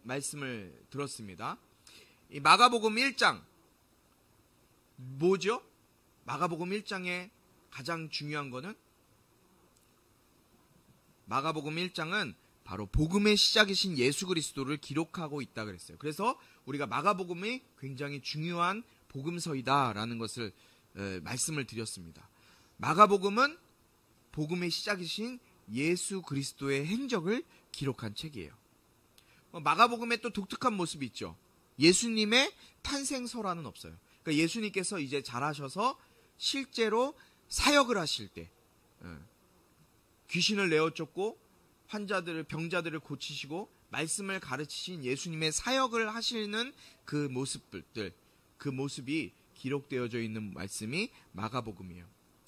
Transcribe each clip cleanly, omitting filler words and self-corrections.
말씀을 들었습니다. 이 마가복음 1장 뭐죠? 마가복음 1장에 가장 중요한 거는 마가복음 1장은 바로 복음의 시작이신 예수 그리스도를 기록하고 있다 그랬어요. 그래서 우리가 마가복음이 굉장히 중요한 복음서이다라는 것을 말씀을 드렸습니다. 마가복음은 복음의 시작이신 예수 그리스도의 행적을 기록한 책이에요. 마가복음에 또 독특한 모습이 있죠. 예수님의 탄생설화는 없어요. 그러니까 예수님께서 이제 자라셔서 실제로 사역을 하실 때 귀신을 내어쫓고 환자들을 병자들을 고치시고 말씀을 가르치신 예수님의 사역을 하시는 그 모습들, 그 모습이 기록되어져 있는 말씀이 마가복음이에요.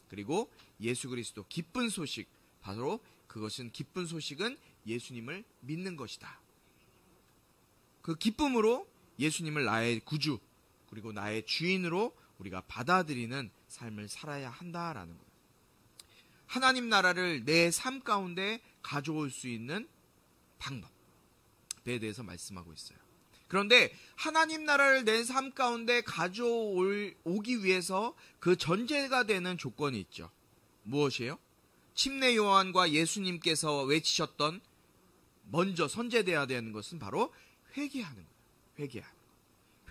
그리고 예수 그리스도 기쁜 소식, 바로 그것은 기쁜 소식은 예수님을 믿는 것이다. 그 기쁨으로 예수님을 나의 구주 그리고 나의 주인으로 우리가 받아들이는 삶을 살아야 한다라는 거예요. 하나님 나라를 내 삶 가운데 가져올 수 있는 방법에 대해서 말씀하고 있어요. 그런데 하나님 나라를 내 삶 가운데 가져오기 위해서 그 전제가 되는 조건이 있죠. 무엇이에요? 침례 요한과 예수님께서 외치셨던 먼저 선제되어야 되는 것은 바로 회개하는 거예요.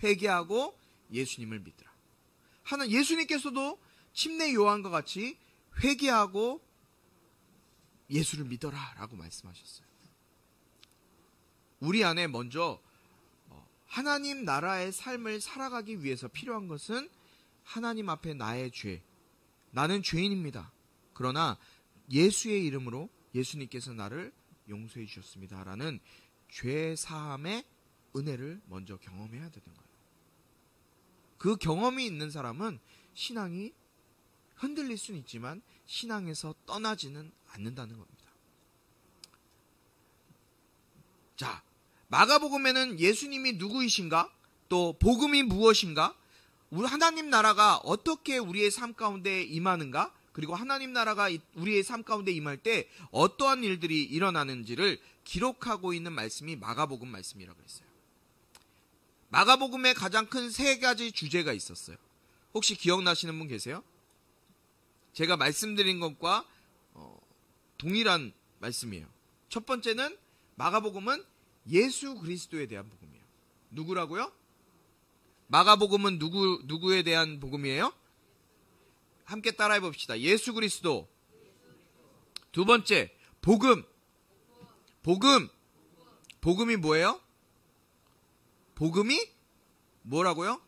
회개하고 예수님을 믿으라. 예수님께서도 침례 요한과 같이 회개하고 예수를 믿어라 라고 말씀하셨어요. 우리 안에 먼저 하나님 나라의 삶을 살아가기 위해서 필요한 것은 하나님 앞에 나의 죄, 나는 죄인입니다. 그러나 예수의 이름으로 예수님께서 나를 용서해 주셨습니다 라는 죄 사함의 은혜를 먼저 경험해야 되는 거예요. 그 경험이 있는 사람은 신앙이 흔들릴 수는 있지만 신앙에서 떠나지는 않는다는 겁니다. 자, 마가복음에는 예수님이 누구이신가? 또 복음이 무엇인가? 우리 하나님 나라가 어떻게 우리의 삶 가운데 임하는가? 그리고 하나님 나라가 우리의 삶 가운데 임할 때 어떠한 일들이 일어나는지를 기록하고 있는 말씀이 마가복음 말씀이라고 했어요. 마가복음에 가장 큰 세 가지 주제가 있었어요. 혹시 기억나시는 분 계세요? 제가 말씀드린 것과 동일한 말씀이에요. 첫 번째는 마가복음은 예수 그리스도에 대한 복음이에요. 누구라고요? 마가복음은 누구에 대한 복음이에요? 함께 따라해 봅시다. 예수 그리스도. 두 번째, 복음. 복음이 뭐예요? 복음이 뭐라고요?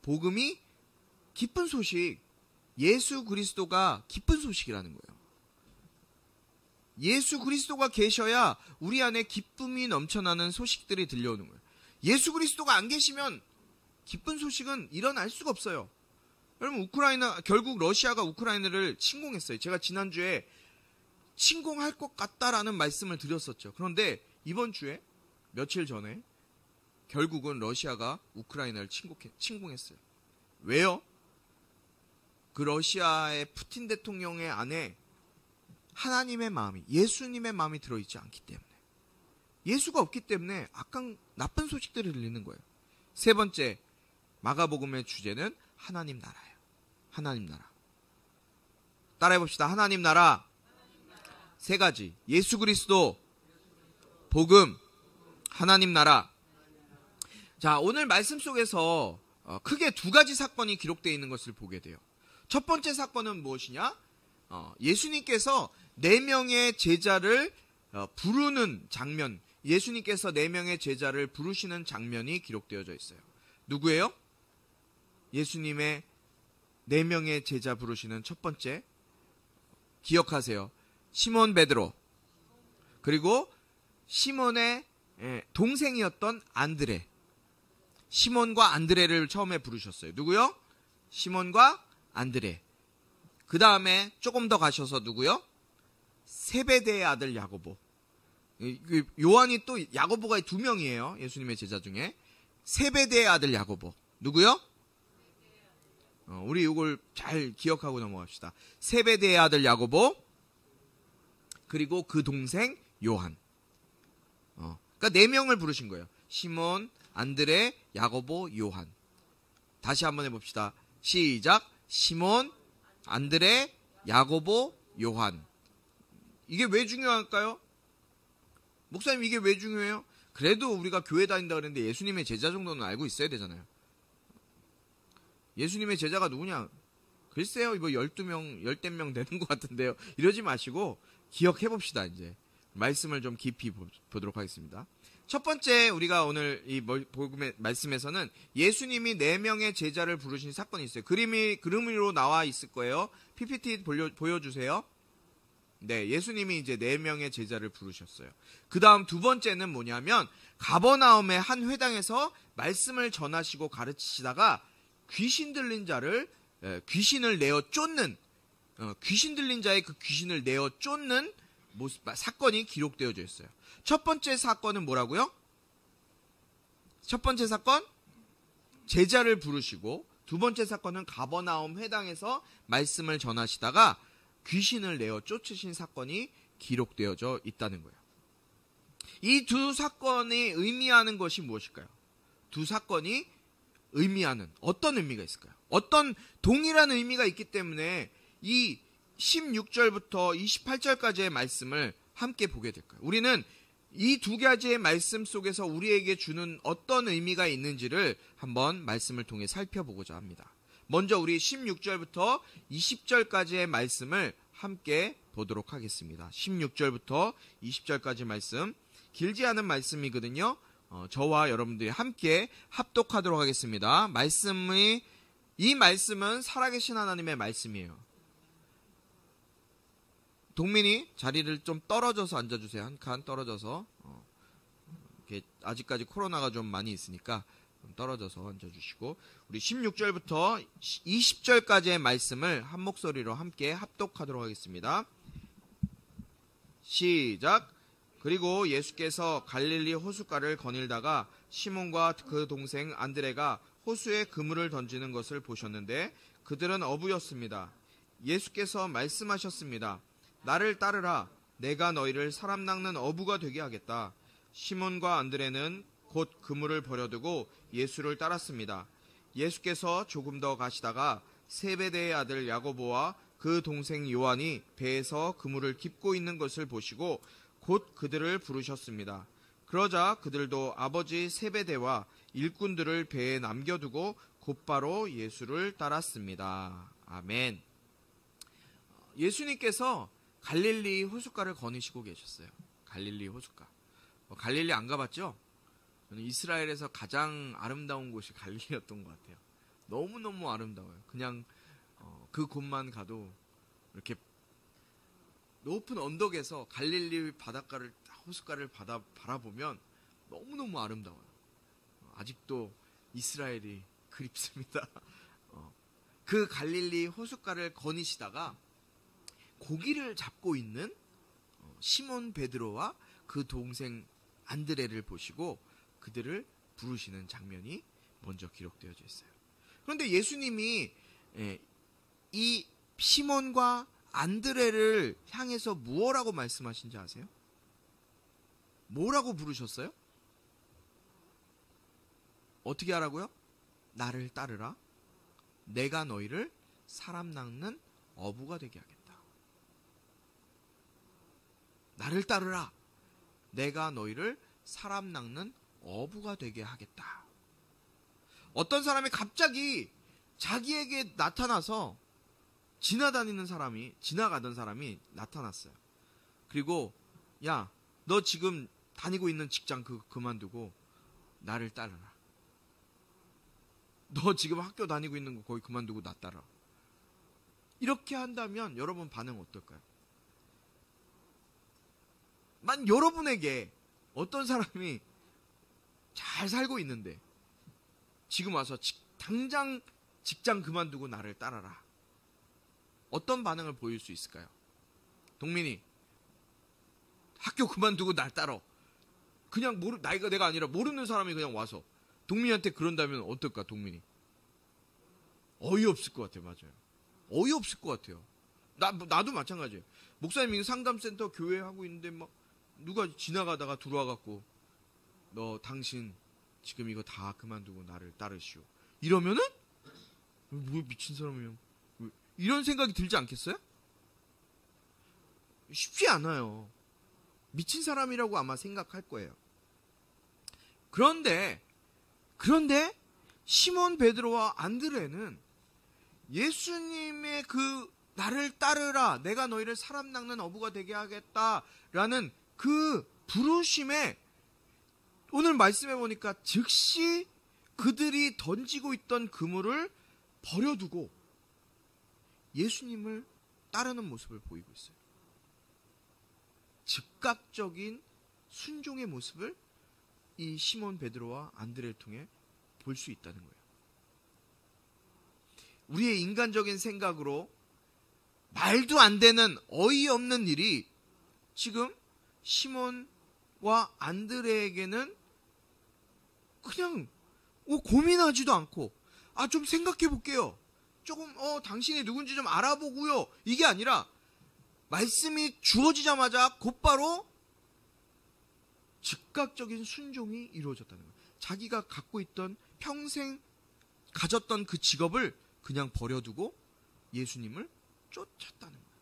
복음이 기쁜 소식. 예수 그리스도가 기쁜 소식이라는 거예요. 예수 그리스도가 계셔야 우리 안에 기쁨이 넘쳐나는 소식들이 들려오는 거예요. 예수 그리스도가 안 계시면 기쁜 소식은 일어날 수가 없어요. 여러분, 결국 러시아가 우크라이나를 침공했어요. 제가 지난주에 침공할 것 같다라는 말씀을 드렸었죠. 그런데 이번 주에 며칠 전에 결국은 러시아가 우크라이나를 침공했어요. 왜요? 그 러시아의 푸틴 대통령의 안에 하나님의 마음이, 예수님의 마음이 들어있지 않기 때문에, 예수가 없기 때문에 나쁜 소식들이 들리는 거예요. 세 번째, 마가복음의 주제는 하나님 나라예요. 하나님 나라. 따라해봅시다. 하나님 나라. 세 가지. 예수 그리스도, 복음, 하나님 나라. 자, 오늘 말씀 속에서 크게 두 가지 사건이 기록되어 있는 것을 보게 돼요. 첫 번째 사건은 무엇이냐? 예수님께서 4명의 제자를 부르는 장면, 예수님께서 4명의 제자를 부르시는 장면이 기록되어져 있어요. 누구예요? 예수님의 4명의 제자 부르시는 첫 번째, 기억하세요. 시몬 베드로, 그리고 시몬의 동생이었던 안드레. 시몬과 안드레를 처음에 부르셨어요. 누구요? 시몬과 안드레. 그 다음에 조금 더 가셔서 누구요? 세베대의 아들 야고보. 요한이 또 야고보가 2명이에요. 예수님의 제자 중에. 세베대의 아들 야고보. 누구요? 우리 이걸 잘 기억하고 넘어갑시다. 세베대의 아들 야고보, 그리고 그 동생 요한. 그러니까 4명을 부르신 거예요. 시몬, 안드레, 야고보, 요한. 다시 한번 해봅시다. 시작. 시몬, 안드레, 야고보, 요한. 이게 왜 중요할까요? 목사님, 이게 왜 중요해요? 그래도 우리가 교회 다닌다 그랬는데 예수님의 제자 정도는 알고 있어야 되잖아요. 예수님의 제자가 누구냐? 글쎄요, 이거 12명, 10명 되는 것 같은데요. 이러지 마시고 기억해봅시다. 이제 말씀을 좀 깊이 보도록 하겠습니다. 첫 번째, 우리가 오늘 이 복음의 말씀에서는 예수님이 4명의 제자를 부르신 사건이 있어요. 그림으로 나와 있을 거예요. PPT 보여주세요. 네, 예수님이 이제 4명의 제자를 부르셨어요. 그 다음 두 번째는 뭐냐면, 가버나움의 한 회당에서 말씀을 전하시고 가르치시다가 귀신 들린 자를, 귀신을 내어 쫓는, 귀신 들린 자의 그 귀신을 내어 쫓는 사건이 기록되어져 있어요. 첫 번째 사건은 뭐라고요? 첫 번째 사건, 제자를 부르시고, 두 번째 사건은 가버나움 회당에서 말씀을 전하시다가 귀신을 내어 쫓으신 사건이 기록되어져 있다는 거예요. 이 두 사건이 의미하는 것이 무엇일까요? 두 사건이 의미하는 어떤 의미가 있을까요? 어떤 동일한 의미가 있기 때문에 이 16절부터 28절까지의 말씀을 함께 보게 될까요? 우리는 이 두 가지의 말씀 속에서 우리에게 주는 어떤 의미가 있는지를 한번 말씀을 통해 살펴보고자 합니다. 먼저 우리 16절부터 20절까지의 말씀을 함께 보도록 하겠습니다. 16절부터 20절까지 말씀, 길지 않은 말씀이거든요. 저와 여러분들이 함께 합독하도록 하겠습니다. 이 말씀은 살아계신 하나님의 말씀이에요. 동민이 자리를 좀 떨어져서 앉아주세요. 한 칸 떨어져서. 아직까지 코로나가 좀 많이 있으니까 떨어져서 앉아주시고, 우리 16절부터 20절까지의 말씀을 한 목소리로 함께 합독하도록 하겠습니다. 시작. 그리고 예수께서 갈릴리 호숫가를 거닐다가 시몬과 그 동생 안드레가 호수에 그물을 던지는 것을 보셨는데 그들은 어부였습니다. 예수께서 말씀하셨습니다. 나를 따르라. 내가 너희를 사람 낚는 어부가 되게 하겠다. 시몬과 안드레는 곧 그물을 버려두고 예수를 따랐습니다. 예수께서 조금 더 가시다가 세베대의 아들 야고보와 그 동생 요한이 배에서 그물을 깁고 있는 것을 보시고 곧 그들을 부르셨습니다. 그러자 그들도 아버지 세베대와 일꾼들을 배에 남겨두고 곧바로 예수를 따랐습니다. 아멘. 예수님께서 갈릴리 호숫가를 거니시고 계셨어요. 갈릴리 호숫가. 갈릴리 안 가봤죠? 저는 이스라엘에서 가장 아름다운 곳이 갈릴리였던 것 같아요. 너무너무 아름다워요. 그냥 그 곳만 가도 이렇게 높은 언덕에서 갈릴리 바닷가를, 호숫가를 바라보면 너무너무 아름다워요. 아직도 이스라엘이 그립습니다. 그 갈릴리 호숫가를 거니시다가 고기를 잡고 있는 시몬 베드로와 그 동생 안드레를 보시고 그들을 부르시는 장면이 먼저 기록되어져 있어요. 그런데 예수님이 이 시몬과 안드레를 향해서 무엇라고 말씀하신지 아세요? 뭐라고 부르셨어요? 어떻게 하라고요? 나를 따르라. 내가 너희를 사람 낚는 어부가 되게 하겠다. 나를 따르라. 내가 너희를 사람 낚는 어부가 되게 하겠다. 어떤 사람이 갑자기 자기에게 나타나서 지나가던 사람이 나타났어요. 그리고 야, 너 지금 다니고 있는 직장 그만두고 나를 따르라. 너 지금 학교 다니고 있는 거 거기 그만두고 나 따라. 이렇게 한다면 여러분 반응 어떨까요? 만 여러분에게 어떤 사람이 잘 살고 있는데 지금 와서 당장 직장 그만두고 나를 따라라. 어떤 반응을 보일 수 있을까요? 동민이 학교 그만두고 날 따라. 그냥 내가 아니라 모르는 사람이 그냥 와서 동민이한테 그런다면 어떨까? 동민이 어이없을 것 같아요. 맞아요. 어이없을 것 같아요. 나도 마찬가지예요. 목사님 이거 상담센터 교회 하고 있는데 막 누가 지나가다가 들어와갖고 당신 지금 이거 다 그만두고 나를 따르시오. 이러면은 뭐 미친 사람이야. 이런 생각이 들지 않겠어요? 쉽지 않아요. 미친 사람이라고 아마 생각할 거예요. 그런데 시몬 베드로와 안드레는 예수님의 그 나를 따르라, 내가 너희를 사람 낚는 어부가 되게 하겠다라는 그 부르심에 오늘 말씀해 보니까 즉시 그들이 던지고 있던 그물을 버려두고 예수님을 따르는 모습을 보이고 있어요. 즉각적인 순종의 모습을 이 시몬 베드로와 안드레를 통해 볼 수 있다는 거예요. 우리의 인간적인 생각으로 말도 안 되는 어이없는 일이 지금 시몬과 안드레에게는 그냥 고민하지도 않고 좀 생각해 볼게요. 조금 당신이 누군지 좀 알아보고요. 이게 아니라 말씀이 주어지자마자 곧바로 즉각적인 순종이 이루어졌다는 거예요. 자기가 갖고 있던 평생 가졌던 그 직업을 그냥 버려두고 예수님을 쫓았다는 거예요.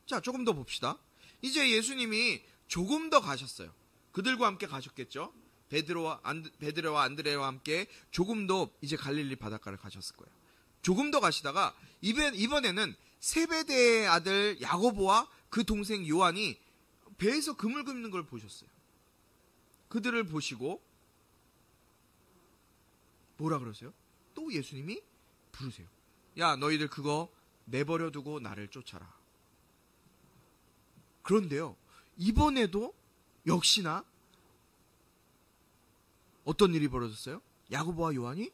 자, 조금 더 봅시다. 이제 예수님이 조금 더 가셨어요. 그들과 함께 가셨겠죠. 베드로와 안드레와 함께 조금 더 이제 갈릴리 바닷가를 가셨을 거예요. 조금 더 가시다가 이번에는 세베대의 아들 야고보와 그 동생 요한이 배에서 그물 긁는 걸 보셨어요. 그들을 보시고 뭐라 그러세요? 또 예수님이 부르세요. 야, 너희들 그거 내버려 두고 나를 쫓아라. 그런데요, 이번에도 역시나 어떤 일이 벌어졌어요? 야고보와 요한이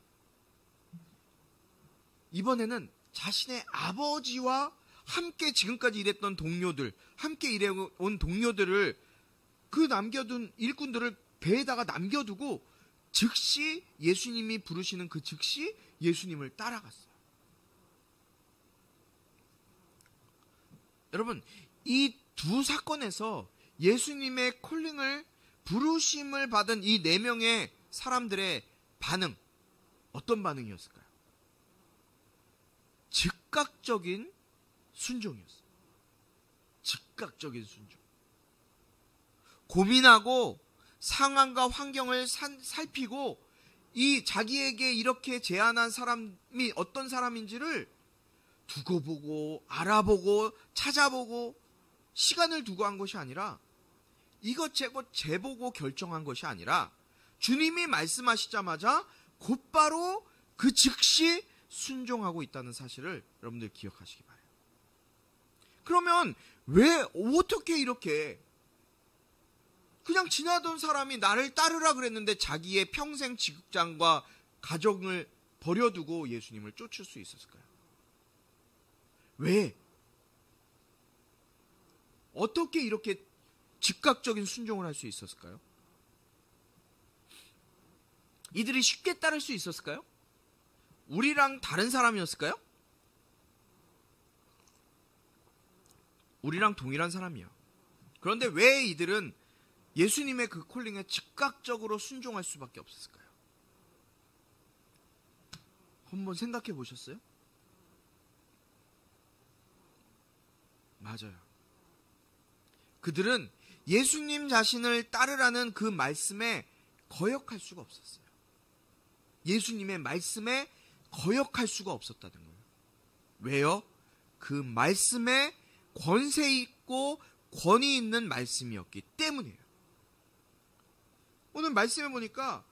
이번에는 자신의 아버지와 함께 지금까지 일했던 동료들, 함께 일해온 동료들을 그 남겨둔 일꾼들을 배에다가 남겨두고 즉시 예수님이 부르시는 그 즉시 예수님을 따라갔어요. 여러분, 이 두 사건에서 예수님의 콜링을 부르심을 받은 이 4명의 사람들의 반응, 어떤 반응이었을까요? 즉각적인 순종이었어요. 즉각적인 순종. 고민하고 상황과 환경을 살피고 이 자기에게 이렇게 제안한 사람이 어떤 사람인지를 두고 보고 알아보고 찾아보고 시간을 두고 한 것이 아니라 이것저것 재보고 결정한 것이 아니라 주님이 말씀하시자마자 곧바로 그 즉시 순종하고 있다는 사실을 여러분들 기억하시기 바라요. 그러면 어떻게 이렇게 그냥 지나던 사람이 나를 따르라 그랬는데 자기의 평생 직장과 가정을 버려두고 예수님을 쫓을 수 있었을까요? 왜? 어떻게 이렇게 즉각적인 순종을 할 수 있었을까요? 이들이 쉽게 따를 수 있었을까요? 우리랑 다른 사람이었을까요? 우리랑 동일한 사람이요. 그런데 왜 이들은 예수님의 그 콜링에 즉각적으로 순종할 수밖에 없었을까요? 한번 생각해 보셨어요? 맞아요. 그들은 예수님 자신을 따르라는 그 말씀에 거역할 수가 없었어요. 예수님의 말씀에 거역할 수가 없었다는 거예요. 왜요? 그 말씀에 권세 있고 권위 있는 말씀이었기 때문이에요. 오늘 말씀해 보니까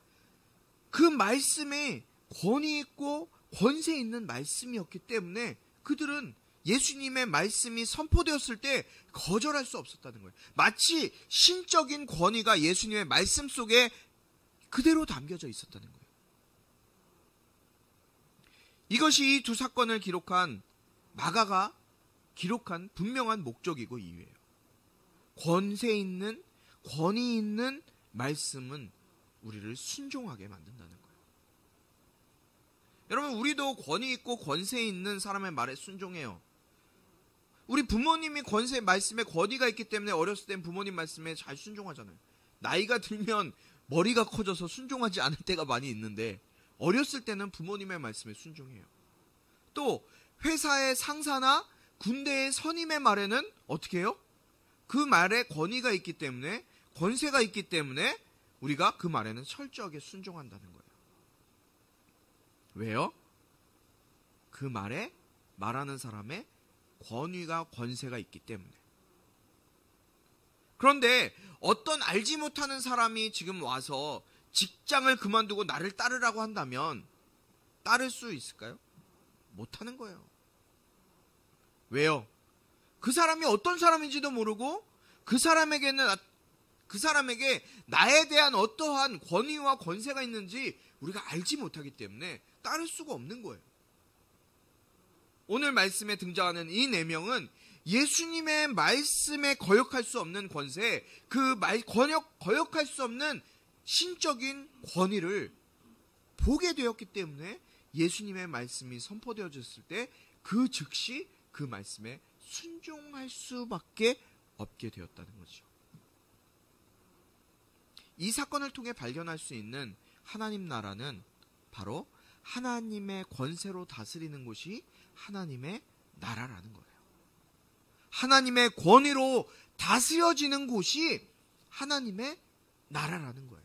그 말씀에 권위 있고 권세 있는 말씀이었기 때문에 그들은 예수님의 말씀이 선포되었을 때 거절할 수 없었다는 거예요. 마치 신적인 권위가 예수님의 말씀 속에 그대로 담겨져 있었다는 거예요. 이것이 이 두 사건을 기록한 마가가 기록한 분명한 목적이고 이유예요. 권세 있는, 권위 있는 말씀은 우리를 순종하게 만든다는 거예요. 여러분, 우리도 권위 있고 권세 있는 사람의 말에 순종해요. 우리 부모님이 말씀에 권위가 있기 때문에 어렸을 땐 부모님 말씀에 잘 순종하잖아요. 나이가 들면 머리가 커져서 순종하지 않을 때가 많이 있는데 어렸을 때는 부모님의 말씀에 순종해요. 또 회사의 상사나 군대의 선임의 말에는 어떻게 해요? 그 말에 권위가 있기 때문에, 권세가 있기 때문에 우리가 그 말에는 철저하게 순종한다는 거예요. 왜요? 그 말에 말하는 사람의 권위가, 권세가 있기 때문에. 그런데 어떤 알지 못하는 사람이 지금 와서 직장을 그만두고 나를 따르라고 한다면 따를 수 있을까요? 못하는 거예요. 왜요? 그 사람이 어떤 사람인지도 모르고 그 사람에게 나에 대한 어떠한 권위와 권세가 있는지 우리가 알지 못하기 때문에 따를 수가 없는 거예요. 오늘 말씀에 등장하는 이 4명은 예수님의 말씀에 거역할 수 없는 권세, 거역할 수 없는 신적인 권위를 보게 되었기 때문에 예수님의 말씀이 선포되어졌을 때 그 즉시 그 말씀에 순종할 수밖에 없게 되었다는 거죠. 이 사건을 통해 발견할 수 있는 하나님 나라는 바로 하나님의 권세로 다스리는 곳이 하나님의 나라라는 거예요. 하나님의 권위로 다스려지는 곳이 하나님의 나라라는 거예요.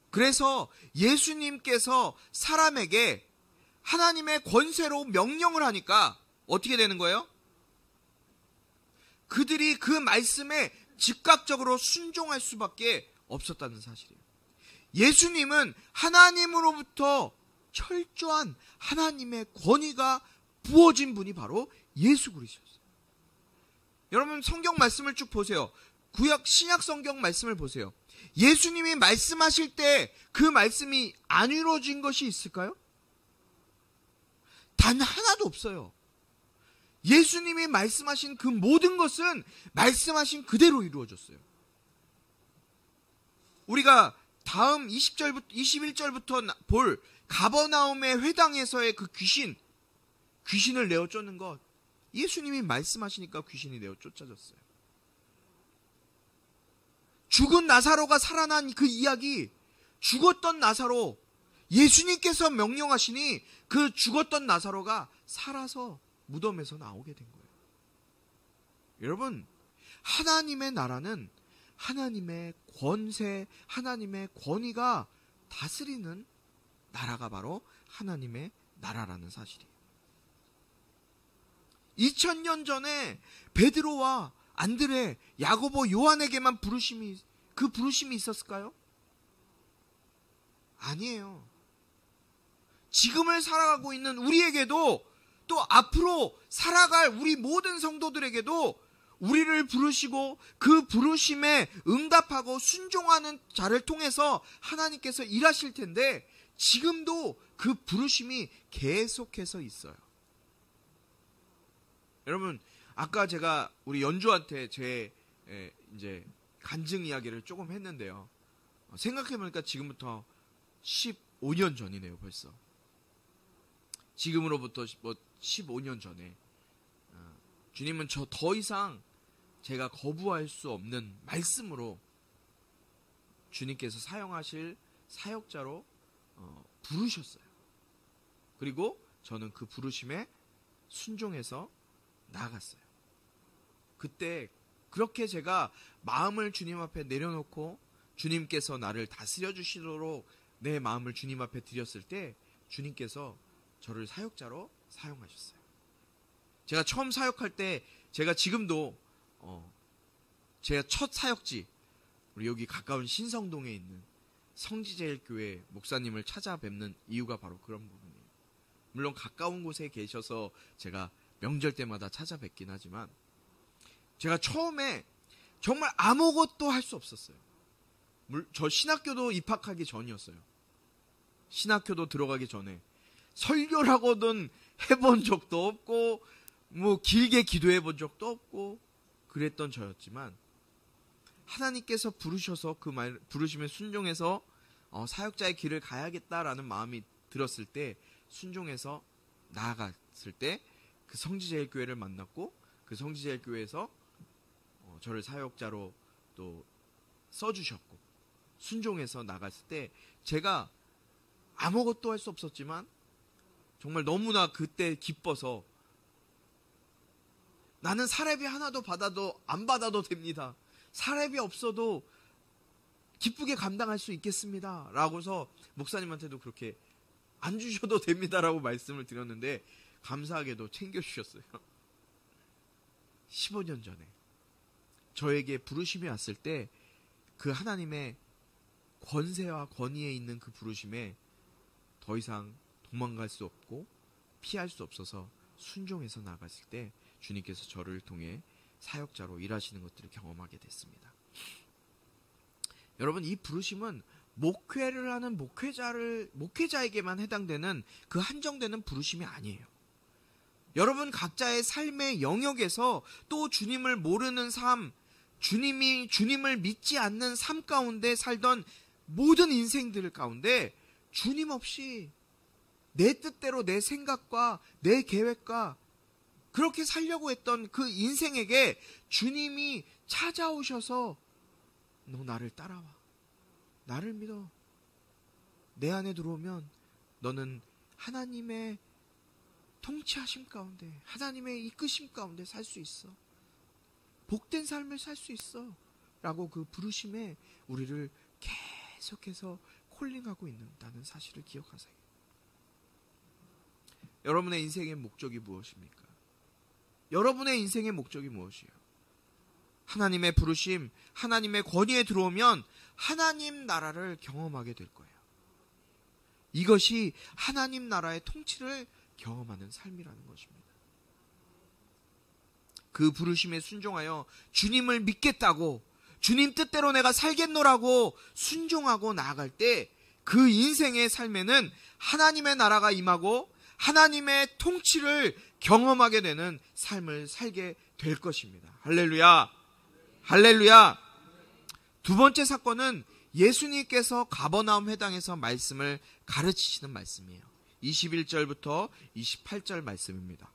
그래서 예수님께서 사람에게 하나님의 권세로 명령을 하니까 어떻게 되는 거예요? 그들이 그 말씀에 즉각적으로 순종할 수밖에 없었다는 사실이에요. 예수님은 하나님으로부터 철저한 하나님의 권위가 부어진 분이 바로 예수 그리스도였어요. 여러분 성경 말씀을 쭉 보세요. 구약 신약 성경 말씀을 보세요. 예수님이 말씀하실 때 그 말씀이 안 이루어진 것이 있을까요? 단 하나도 없어요. 예수님이 말씀하신 그 모든 것은 말씀하신 그대로 이루어졌어요. 우리가 다음 21절부터 볼 가버나움의 회당에서의 그 귀신을 내어 쫓는 것, 예수님이 말씀하시니까 귀신이 내어 쫓아졌어요. 죽은 나사로가 살아난 그 이야기, 죽었던 나사로, 예수님께서 명령하시니 그 죽었던 나사로가 살아서 무덤에서 나오게 된 거예요. 여러분, 하나님의 나라는 하나님의 권세, 하나님의 권위가 다스리는 나라가 바로 하나님의 나라라는 사실이에요. 2000년 전에 베드로와 안드레, 야고보, 요한에게만 부르심이 있었을까요? 아니에요. 지금을 살아가고 있는 우리에게도 또 앞으로 살아갈 우리 모든 성도들에게도 우리를 부르시고 그 부르심에 응답하고 순종하는 자를 통해서 하나님께서 일하실 텐데 지금도 그 부르심이 계속해서 있어요. 여러분, 아까 제가 우리 연주한테 제 이제 간증 이야기를 조금 했는데요. 생각해보니까 지금부터 15년 전이네요, 벌써. 지금으로부터 15년 전에 주님은 저 더 이상 제가 거부할 수 없는 말씀으로 주님께서 사용하실 사역자로 부르셨어요. 그리고 저는 그 부르심에 순종해서 나아갔어요. 그때 그렇게 제가 마음을 주님 앞에 내려놓고 주님께서 나를 다스려 주시도록 내 마음을 주님 앞에 드렸을 때 주님께서 저를 사역자로 사용하셨어요. 제가 처음 사역할 때 제가 지금도 제가 첫 사역지 우리 여기 가까운 신성동에 있는 성지제일교회 목사님을 찾아뵙는 이유가 바로 그런 부분이에요. 물론 가까운 곳에 계셔서 제가 명절 때마다 찾아뵙긴 하지만 제가 처음에 정말 아무것도 할 수 없었어요. 저 신학교도 입학하기 전이었어요. 신학교도 들어가기 전에 설교라고는 해본 적도 없고 뭐 길게 기도해 본 적도 없고 그랬던 저였지만 하나님께서 부르셔서 그 부르심에 순종해서 사역자의 길을 가야겠다라는 마음이 들었을 때 순종해서 나아갔을 때 그 성지제일교회를 만났고 그 성지제일교회에서 저를 사역자로 또 써주셨고 순종해서 나갔을 때 제가 아무것도 할 수 없었지만 정말 너무나 그때 기뻐서 나는 사례비 하나도 받아도 안 받아도 됩니다. 사례비 없어도 기쁘게 감당할 수 있겠습니다. 라고서 목사님한테도 그렇게 안 주셔도 됩니다라고 말씀을 드렸는데 감사하게도 챙겨주셨어요. 15년 전에 저에게 부르심이 왔을 때 그 하나님의 권세와 권위에 있는 그 부르심에 더 이상 도망갈 수 없고 피할 수 없어서 순종해서 나갔을 때 주님께서 저를 통해 사역자로 일하시는 것들을 경험하게 됐습니다. 여러분, 이 부르심은 목회를 하는 목회자에게만 해당되는 그 한정되는 부르심이 아니에요. 여러분 각자의 삶의 영역에서 또 주님을 모르는 삶, 주님을 믿지 않는 삶 가운데 살던 모든 인생들 가운데 주님 없이 내 뜻대로 내 생각과 내 계획과 그렇게 살려고 했던 그 인생에게 주님이 찾아오셔서 너 나를 따라와. 나를 믿어. 내 안에 들어오면 너는 하나님의 통치하심 가운데, 하나님의 이끄심 가운데 살 수 있어. 복된 삶을 살 수 있어. 라고 그 부르심에 우리를 계속해서 콜링하고 있다는 사실을 기억하세요. 여러분의 인생의 목적이 무엇입니까? 여러분의 인생의 목적이 무엇이에요? 하나님의 부르심, 하나님의 권위에 들어오면 하나님 나라를 경험하게 될 거예요. 이것이 하나님 나라의 통치를 경험하는 삶이라는 것입니다. 그 부르심에 순종하여 주님을 믿겠다고, 주님 뜻대로 내가 살겠노라고 순종하고 나아갈 때 그 인생의 삶에는 하나님의 나라가 임하고 하나님의 통치를 경험하게 되는 삶을 살게 될 것입니다. 할렐루야! 할렐루야! 두 번째 사건은 예수님께서 가버나움 회당에서 말씀을 가르치시는 말씀이에요. 21절부터 28절 말씀입니다.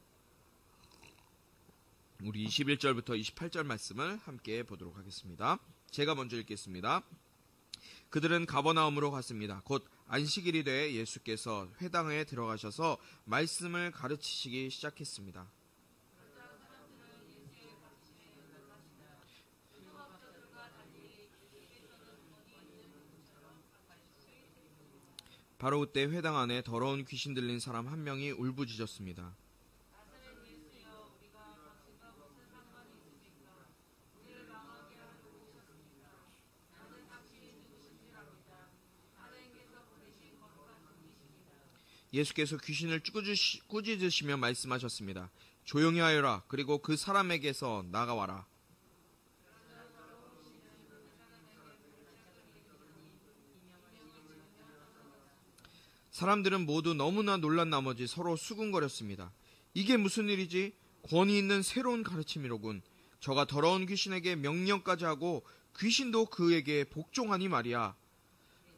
우리 21절부터 28절 말씀을 함께 보도록 하겠습니다. 제가 먼저 읽겠습니다. 그들은 가버나움으로 갔습니다. 곧 안식일이 되어 예수께서 회당에 들어가셔서 말씀을 가르치시기 시작했습니다. 바로 그때 회당 안에 더러운 귀신 들린 사람 한 명이 울부짖었습니다. 예수께서 귀신을 꾸짖으시며 말씀하셨습니다. 조용히 하여라. 그리고 그 사람에게서 나가와라. 사람들은 모두 너무나 놀란 나머지 서로 수군거렸습니다. 이게 무슨 일이지? 권위 있는 새로운 가르침이로군. 저가 더러운 귀신에게 명령까지 하고 귀신도 그에게 복종하니 말이야.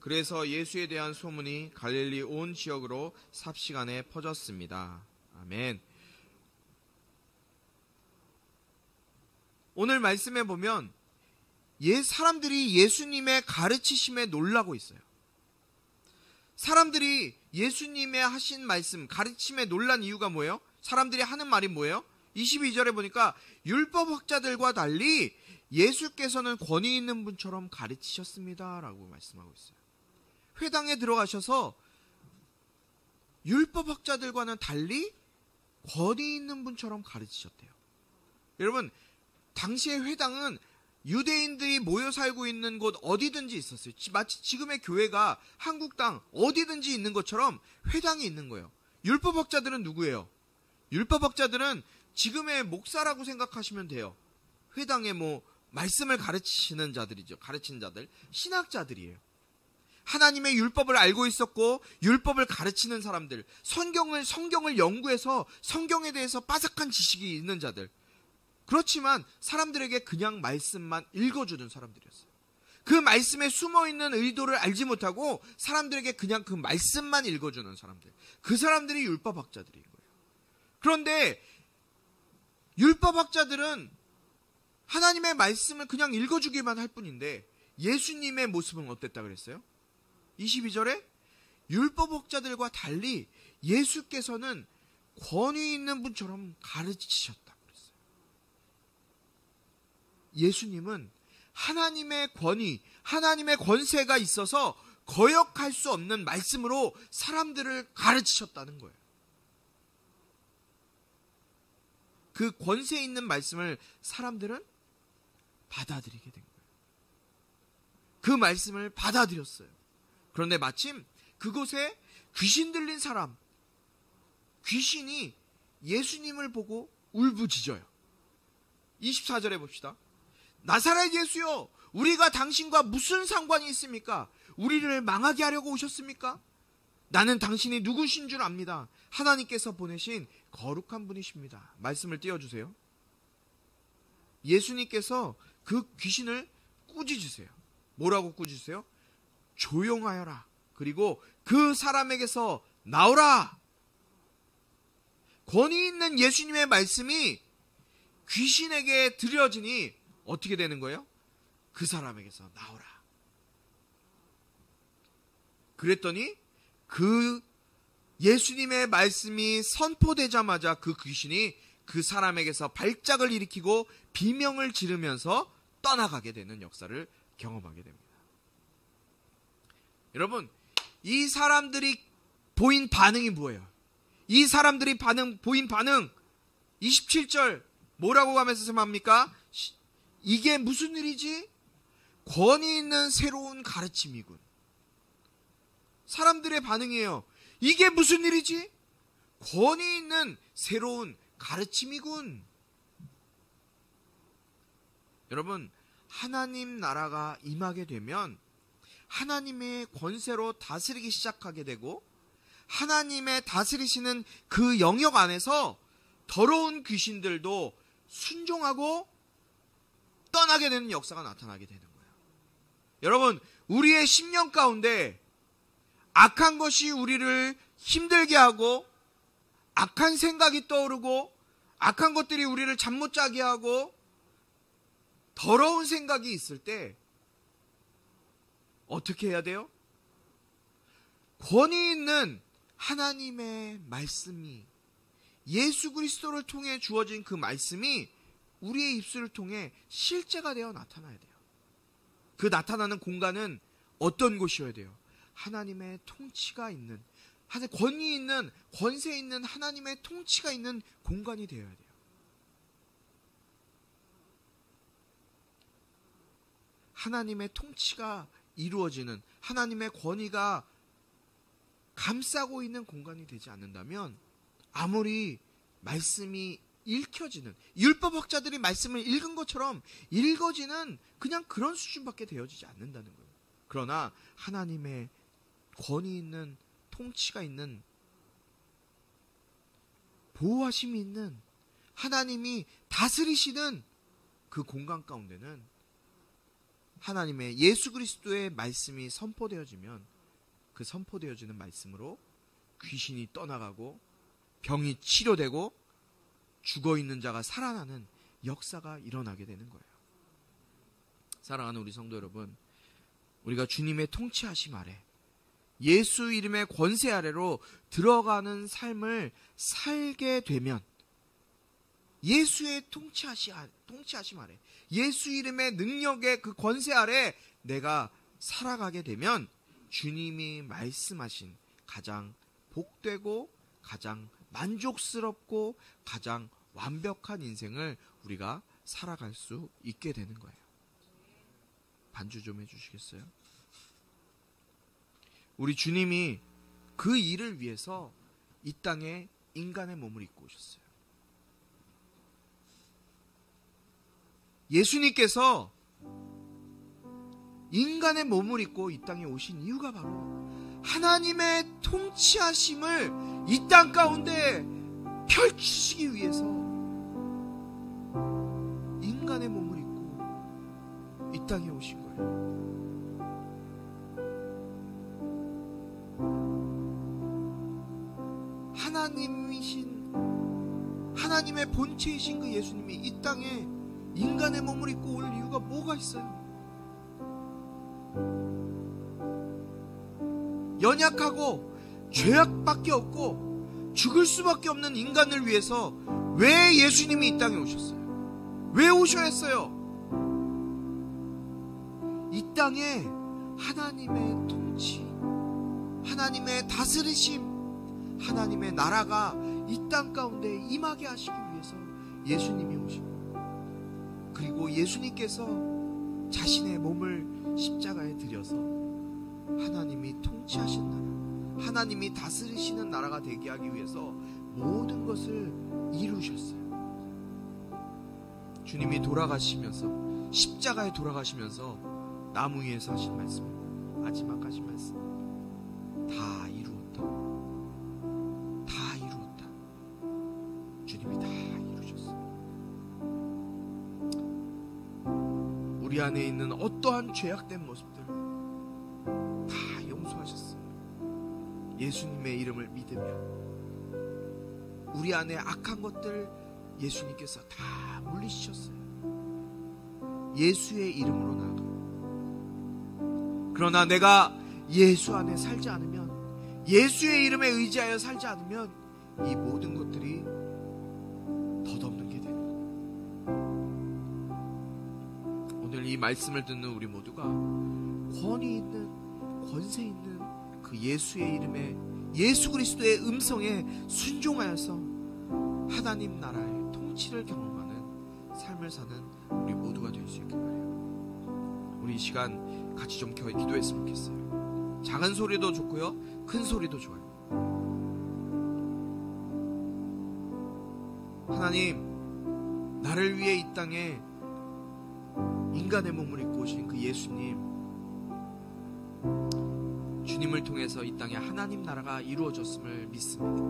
그래서 예수에 대한 소문이 갈릴리 온 지역으로 삽시간에 퍼졌습니다. 아멘. 오늘 말씀에 보면 사람들이 예수님의 가르치심에 놀라고 있어요. 사람들이 예수님의 하신 말씀, 가르침에 놀란 이유가 뭐예요? 사람들이 하는 말이 뭐예요? 22절에 보니까 율법학자들과 달리 예수께서는 권위 있는 분처럼 가르치셨습니다. 라고 말씀하고 있어요. 회당에 들어가셔서 율법학자들과는 달리 권위 있는 분처럼 가르치셨대요. 여러분, 당시의 회당은 유대인들이 모여 살고 있는 곳 어디든지 있었어요. 마치 지금의 교회가 한국 땅 어디든지 있는 것처럼 회당이 있는 거예요. 율법학자들은 누구예요? 율법학자들은 지금의 목사라고 생각하시면 돼요. 회당에 말씀을 가르치시는 자들이죠. 가르치는 자들, 신학자들이에요. 하나님의 율법을 알고 있었고 율법을 가르치는 사람들, 성경을 연구해서 성경에 대해서 빠삭한 지식이 있는 자들. 그렇지만 사람들에게 그냥 말씀만 읽어주는 사람들이었어요. 그 말씀에 숨어있는 의도를 알지 못하고 사람들에게 그냥 그 말씀만 읽어주는 사람들. 그 사람들이 율법학자들인 거예요. 그런데 율법학자들은 하나님의 말씀을 그냥 읽어주기만 할 뿐인데 예수님의 모습은 어땠다 그랬어요? 22절에 율법학자들과 달리 예수께서는 권위 있는 분처럼 가르치셨다 그랬어요. 예수님은 하나님의 권위, 하나님의 권세가 있어서 거역할 수 없는 말씀으로 사람들을 가르치셨다는 거예요. 그 권세 있는 말씀을 사람들은 받아들이게 된 거예요. 그 말씀을 받아들였어요. 그런데 마침 그곳에 귀신 들린 사람, 귀신이 예수님을 보고 울부짖어요. 24절에 봅시다. 나사렛 예수여, 우리가 당신과 무슨 상관이 있습니까? 우리를 망하게 하려고 오셨습니까? 나는 당신이 누구신 줄 압니다. 하나님께서 보내신 거룩한 분이십니다. 말씀을 띄워주세요. 예수님께서 그 귀신을 꾸짖으세요. 뭐라고 꾸짖으세요? 조용하여라. 그리고 그 사람에게서 나오라. 권위 있는 예수님의 말씀이 귀신에게 들려지니 어떻게 되는 거예요? 그 사람에게서 나오라. 그랬더니 그 예수님의 말씀이 선포되자마자 그 귀신이 그 사람에게서 발작을 일으키고 비명을 지르면서 떠나가게 되는 역사를 경험하게 됩니다. 여러분, 이 사람들이 보인 반응이 뭐예요? 이 사람들이 보인 반응 27절 뭐라고 하면서 말합니까? 이게 무슨 일이지? 권위 있는 새로운 가르침이군. 사람들의 반응이에요. 이게 무슨 일이지? 권위 있는 새로운 가르침이군. 여러분, 하나님 나라가 임하게 되면 하나님의 권세로 다스리기 시작하게 되고 하나님의 다스리시는 그 영역 안에서 더러운 귀신들도 순종하고 떠나게 되는 역사가 나타나게 되는 거예요. 여러분, 우리의 심령 가운데 악한 것이 우리를 힘들게 하고 악한 생각이 떠오르고 악한 것들이 우리를 잠 못 자게 하고 더러운 생각이 있을 때 어떻게 해야 돼요? 권위 있는 하나님의 말씀이 예수 그리스도를 통해 주어진 그 말씀이 우리의 입술을 통해 실제가 되어 나타나야 돼요. 그 나타나는 공간은 어떤 곳이어야 돼요? 하나님의 통치가 있는, 권위 있는, 권세 있는 하나님의 통치가 있는 공간이 되어야 돼요. 하나님의 통치가 이루어지는, 하나님의 권위가 감싸고 있는 공간이 되지 않는다면 아무리 말씀이 읽혀지는, 율법학자들이 말씀을 읽은 것처럼 읽어지는 그냥 그런 수준밖에 되어지지 않는다는 거예요. 그러나 하나님의 권위 있는, 통치가 있는, 보호하심이 있는, 하나님이 다스리시는 그 공간 가운데는 하나님의 예수 그리스도의 말씀이 선포되어지면 그 선포되어지는 말씀으로 귀신이 떠나가고 병이 치료되고 죽어있는 자가 살아나는 역사가 일어나게 되는 거예요. 사랑하는 우리 성도 여러분, 우리가 주님의 통치하심 아래, 예수 이름의 권세 아래로 들어가는 삶을 살게 되면, 예수의 통치하심 아래, 예수 이름의 능력의 그 권세 아래 내가 살아가게 되면 주님이 말씀하신 가장 복되고 가장 만족스럽고 가장 완벽한 인생을 우리가 살아갈 수 있게 되는 거예요. 반주 좀 해주시겠어요? 우리 주님이 그 일을 위해서 이 땅에 인간의 몸을 입고 오셨어요. 예수님께서 인간의 몸을 입고 이 땅에 오신 이유가 바로 하나님의 통치하심을 이 땅 가운데 펼치시기 위해서 인간의 몸을 입고 이 땅에 오신 거예요. 하나님의 본체이신 그 예수님이 이 땅에 인간의 몸을 입고 올 이유가 뭐가 있어요? 연약하고 죄악밖에 없고 죽을 수밖에 없는 인간을 위해서 왜 예수님이 이 땅에 오셨어요? 왜 오셔야 했어요? 이 땅에 하나님의 통치, 하나님의 다스리심, 하나님의 나라가 이 땅 가운데 임하게 하시기 위해서 예수님이 오신 거예요. 그리고 예수님께서 자신의 몸을 십자가에 들여서 하나님이 통치하신 나라, 하나님이 다스리시는 나라가 되게 하기 위해서 모든 것을 이루셨어요. 주님이 돌아가시면서, 십자가에 돌아가시면서 나무 위에서 하신 말씀, 마지막 하신 말씀, 다 이루었다. 다 이루었다. 주님이 다 이루셨어요. 우리 안에 있는 어떠한 죄악된 모습들 다 용서하셨어요. 예수님의 이름을 믿으면 우리 안에 악한 것들 예수님께서 다 물리치셨어요. 예수의 이름으로 나아가. 그러나 내가 예수 안에 살지 않으면, 예수의 이름에 의지하여 살지 않으면 이 모든 것들이 덧없는 게 되는 거예요. 오늘 이 말씀을 듣는 우리 모두가 권위 있는, 권세 있는 그 예수의 이름에, 예수 그리스도의 음성에 순종하여서 하나님 나라의 통치를 경험하는 삶을 사는 우리 모두가 될 수 있길 바라요. 우리 이 시간 같이 좀 기도했으면 좋겠어요. 작은 소리도 좋고요, 큰 소리도 좋아요. 하나님, 나를 위해 이 땅에 인간의 몸을 입고 오신 그 예수님, 주님을 통해서 이 땅에 하나님 나라가 이루어졌음을 믿습니다.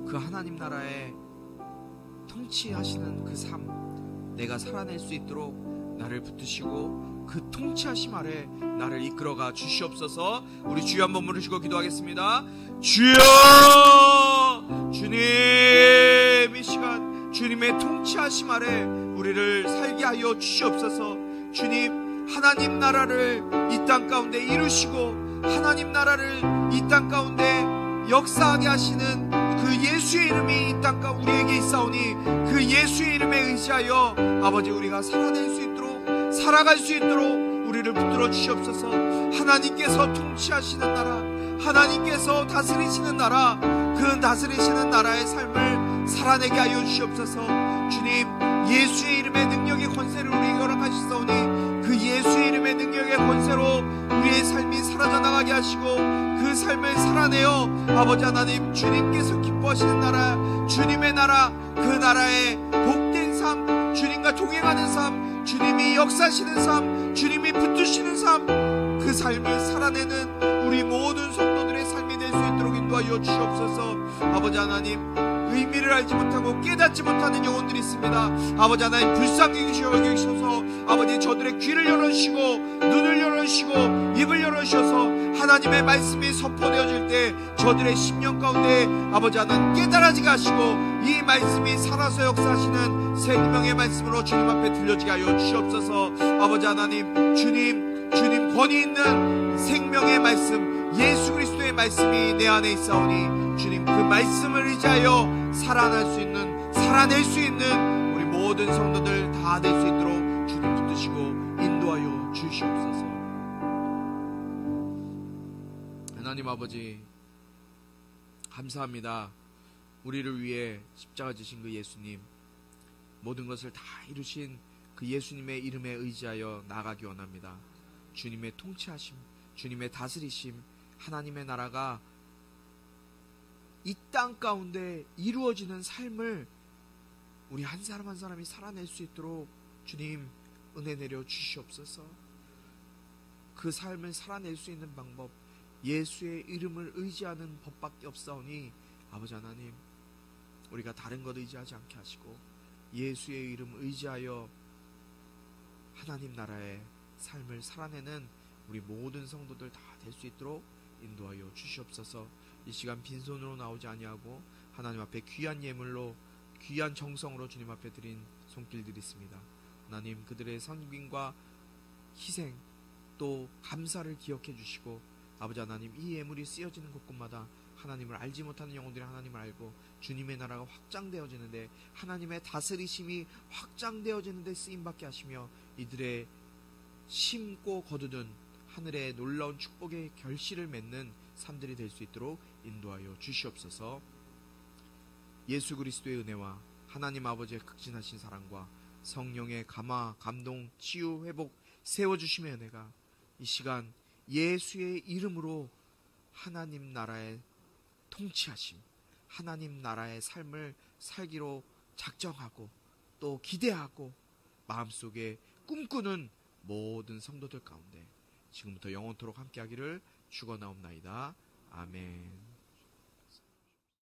그 하나님 나라에 통치하시는 그 삶, 내가 살아낼 수 있도록 나를 붙드시고 그 통치하심 아래 나를 이끌어가 주시옵소서. 우리 주여 한번 부르시고 기도하겠습니다. 주여! 주님, 이 시간 주님의 통치하심 아래 우리를 살게 하여 주시옵소서. 주님, 하나님 나라를 이 땅 가운데 이루시고 하나님 나라를 이 땅 가운데 역사하게 하시는 그 예수의 이름이 이 땅 가운데 우리에게 있사오니 그 예수의 이름에 의지하여 아버지 우리가 살아낼 수 있도록, 살아갈 수 있도록 우리를 붙들어 주시옵소서. 하나님께서 통치하시는 나라, 하나님께서 다스리시는 나라, 그 다스리시는 나라의 삶을 살아내게 하여 주시옵소서. 주님, 예수의 이름의 능력의 권세를 우리에게 허락하시사오니 그 예수의 이름의 능력의 권세로 우리의 삶이 사라져 나가게 하시고 그 삶을 살아내어 아버지 하나님, 주님께서 기뻐하시는 나라, 주님의 나라, 그 나라의 복된 삶, 주님과 동행하는 삶, 주님이 역사하시는 삶, 주님이 붙드시는 삶, 그 삶을 살아내는 우리 모든 성도들의 삶이 될 수 있도록 인도하여 주시옵소서. 아버지 하나님, 의미를 알지 못하고 깨닫지 못하는 영혼들이 있습니다. 아버지 하나님, 불쌍히 여기셔서 아버지 저들의 귀를 열어주시고 눈을 열어주시고 입을 열어주셔서 하나님의 말씀이 선포되어질 때 저들의 심령 가운데 아버지 하나님 깨달아지게 하시고 이 말씀이 살아서 역사하시는 생명의 말씀으로 주님 앞에 들려지게 하여 주시옵소서. 아버지 하나님, 주님 권위 있는 생명의 말씀, 예수 그리스도의 말씀이 내 안에 있사오니 주님 그 말씀을 의지하여 살아낼 수 있는 우리 모든 성도들 다 될 수 있도록 주님 붙드시고 인도하여 주시옵소서. 하나님 아버지, 감사합니다. 우리를 위해 십자가 지신 그 예수님, 모든 것을 다 이루신 그 예수님의 이름에 의지하여 나가기 원합니다. 주님의 통치하심, 주님의 다스리심, 하나님의 나라가 이 땅 가운데 이루어지는 삶을 우리 한 사람 한 사람이 살아낼 수 있도록 주님 은혜 내려 주시옵소서. 그 삶을 살아낼 수 있는 방법, 예수의 이름을 의지하는 법밖에 없사오니 아버지 하나님, 우리가 다른 것 의지하지 않게 하시고 예수의 이름 의지하여 하나님 나라의 삶을 살아내는 우리 모든 성도들 다 될 수 있도록 인도하여 주시옵소서. 이 시간 빈손으로 나오지 아니하고 하나님 앞에 귀한 예물로, 귀한 정성으로 주님 앞에 드린 손길들이 있습니다. 하나님, 그들의 섬김과 희생, 또 감사를 기억해 주시고 아버지 하나님, 이 예물이 쓰여지는 곳곳마다 하나님을 알지 못하는 영혼들이 하나님을 알고 주님의 나라가 확장되어지는데, 하나님의 다스리심이 확장되어지는데 쓰임받게 하시며 이들의 심고 거두는 하늘의 놀라운 축복의 결실을 맺는 삶들이 될 수 있도록 인도하여 주시옵소서. 예수 그리스도의 은혜와 하나님 아버지의 극진하신 사랑과 성령의 감화, 감동, 치유, 회복, 세워주심의 은혜가 이 시간 예수의 이름으로 하나님 나라의 통치하심, 하나님 나라의 삶을 살기로 작정하고 또 기대하고 마음속에 꿈꾸는 모든 성도들 가운데 지금부터 영원토록 함께하기를 축원하옵나이다. 아멘.